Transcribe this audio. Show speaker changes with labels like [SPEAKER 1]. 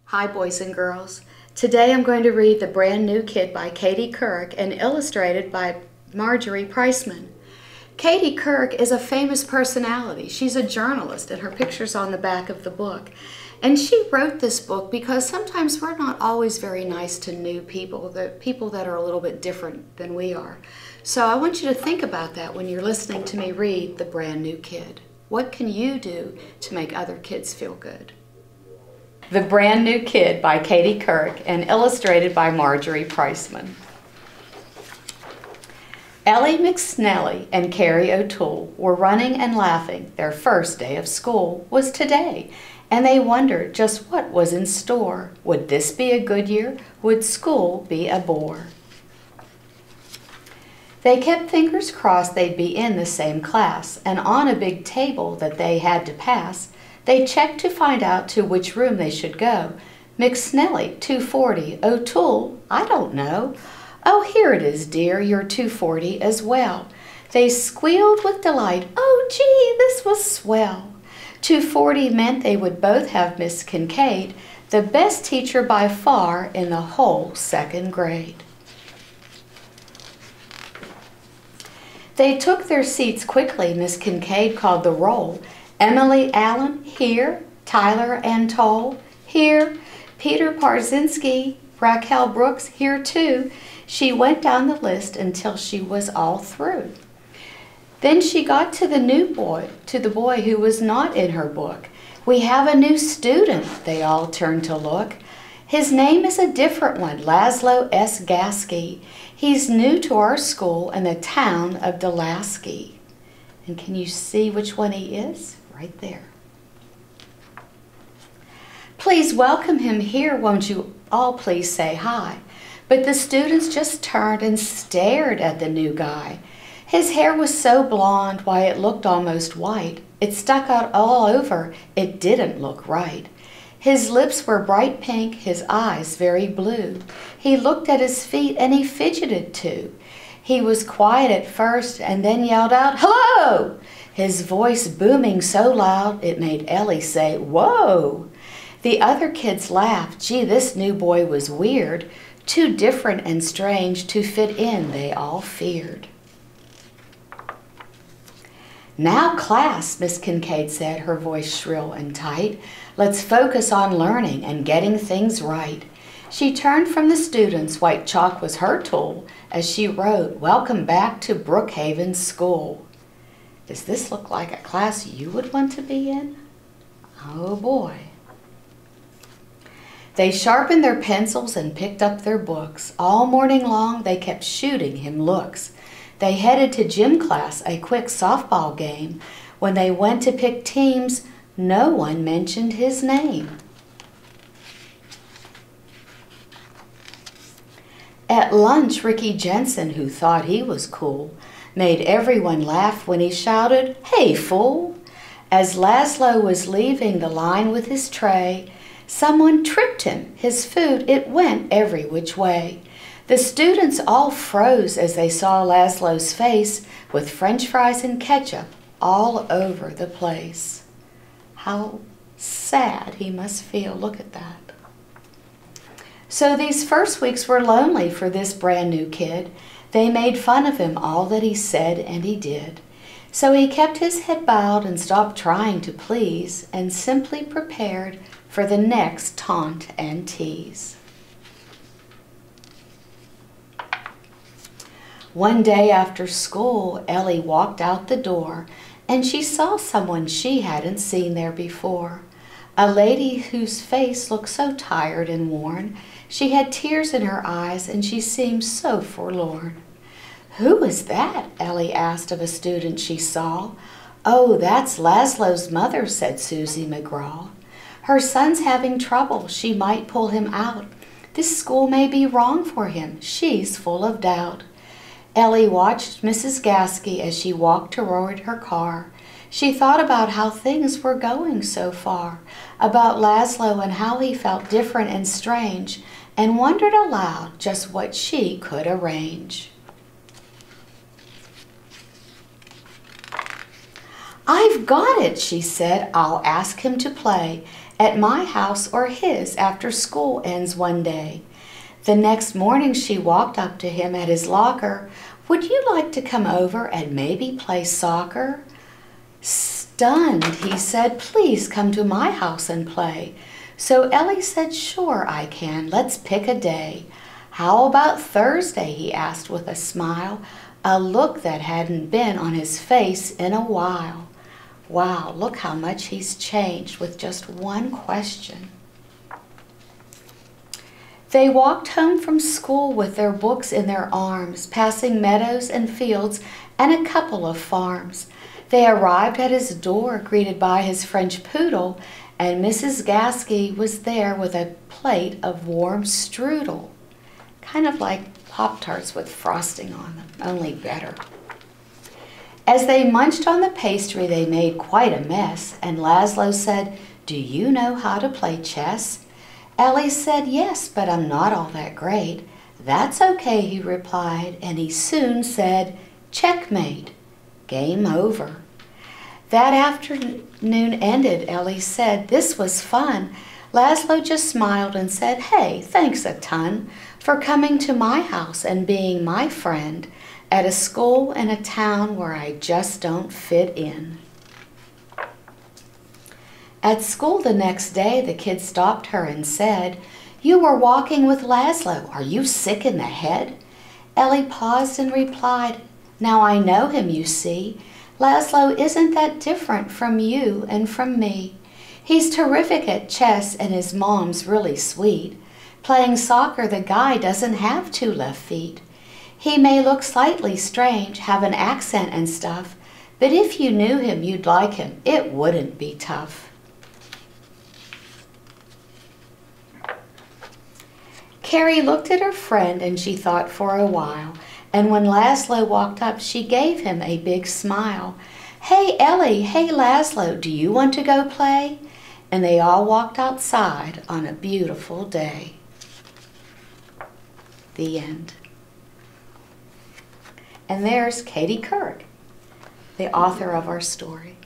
[SPEAKER 1] Hi, boys and girls. Today I'm going to read The Brand New Kid by Katie Couric and illustrated by Marjorie Priceman. Katie Couric is a famous personality. She's a journalist and her picture's on the back of the book. And she wrote this book because sometimes we're not always very nice to new people, the people that are a little bit different than we are. So I want you to think about that when you're listening to me read The Brand New Kid. What can you do to make other kids feel good? The Brand New Kid by Katie Couric and illustrated by Marjorie Priceman. Ellie McSnelly and Carrie O'Toole were running and laughing. Their first day of school was today, and they wondered just what was in store. Would this be a good year? Would school be a bore? They kept fingers crossed they'd be in the same class, and on a big table that they had to pass, they checked to find out to which room they should go. McSnelly, 240. O'Toole, I don't know. Oh, here it is, dear, you're 240 as well. They squealed with delight. Oh, gee, this was swell. 240 meant they would both have Miss Kincaid, the best teacher by far in the whole second grade. They took their seats quickly. Miss Kincaid called the roll. Emily Allen, here. Tyler Antole, here. Peter Parzinski, Raquel Brooks, here too. She went down the list until she was all through. Then she got to the boy who was not in her book. We have a new student, they all turned to look. His name is a different one, Laszlo S. Gasky. He's new to our school in the town of Delasky. And can you see which one he is? Right there. Please welcome him here, won't you all please say hi? But the students just turned and stared at the new guy. His hair was so blonde, why it looked almost white. It stuck out all over, it didn't look right. His lips were bright pink, his eyes very blue. He looked at his feet and he fidgeted too. He was quiet at first and then yelled out, "Hello!" His voice booming so loud it made Ellie say, "Whoa!" The other kids laughed. Gee, this new boy was weird. Too different and strange to fit in, they all feared. Now, class, Miss Kincaid said, her voice shrill and tight, let's focus on learning and getting things right. She turned from the students, white chalk was her tool, as she wrote, "Welcome back to Brookhaven School." Does this look like a class you would want to be in? Oh boy. They sharpened their pencils and picked up their books. All morning long they kept shooting him looks. They headed to gym class, a quick softball game. When they went to pick teams, no one mentioned his name. At lunch, Ricky Jensen, who thought he was cool, made everyone laugh when he shouted, "Hey, fool!" As Laszlo was leaving the line with his tray, someone tripped him. His food, it went every which way. The students all froze as they saw Laszlo's face with French fries and ketchup all over the place. How sad he must feel. Look at that. So these first weeks were lonely for this brand new kid. They made fun of him, all that he said and he did. So he kept his head bowed and stopped trying to please and simply prepared for the next taunt and tease. One day after school, Ellie walked out the door and she saw someone she hadn't seen there before. A lady whose face looked so tired and worn. She had tears in her eyes and she seemed so forlorn. "Who is that?" Ellie asked of a student she saw. "Oh, that's Laszlo's mother," said Susie McGraw. "Her son's having trouble. She might pull him out. This school may be wrong for him. She's full of doubt." Ellie watched Mrs. Gasky as she walked toward her car. She thought about how things were going so far, about Laszlo and how he felt different and strange, and wondered aloud just what she could arrange. "I've got it," she said. "I'll ask him to play. at my house or his after school ends one day. The next morning she walked up to him at his locker. Would you like to come over and maybe play soccer? Stunned, he said, please come to my house and play. So Ellie said, sure I can, let's pick a day. How about Thursday, he asked with a smile, a look that hadn't been on his face in a while. Wow, look how much he's changed with just one question. They walked home from school with their books in their arms, passing meadows and fields and a couple of farms. They arrived at his door, greeted by his French poodle, and Mrs. Gasky was there with a plate of warm strudel, kind of like Pop-Tarts with frosting on them, only better. As they munched on the pastry, they made quite a mess, and Laszlo said, do you know how to play chess? Ellie said, yes, but I'm not all that great. That's okay, he replied, and he soon said, checkmate, game over. That afternoon ended, Ellie said, this was fun. Laszlo just smiled and said, hey, thanks a ton for coming to my house and being my friend at a school in a town where I just don't fit in. At school the next day, the kid stopped her and said, you were walking with Laszlo. Are you sick in the head? Ellie paused and replied, now I know him, you see. Laszlo isn't that different from you and from me. He's terrific at chess and his mom's really sweet. Playing soccer, the guy doesn't have 2 left feet. He may look slightly strange, have an accent and stuff, but if you knew him, you'd like him. It wouldn't be tough. Carrie looked at her friend and she thought for a while, and when Laszlo walked up, she gave him a big smile. Hey, Ellie, hey, Laszlo, do you want to go play? And they all walked outside on a beautiful day. The end. And there's Katie Couric, the author of our story.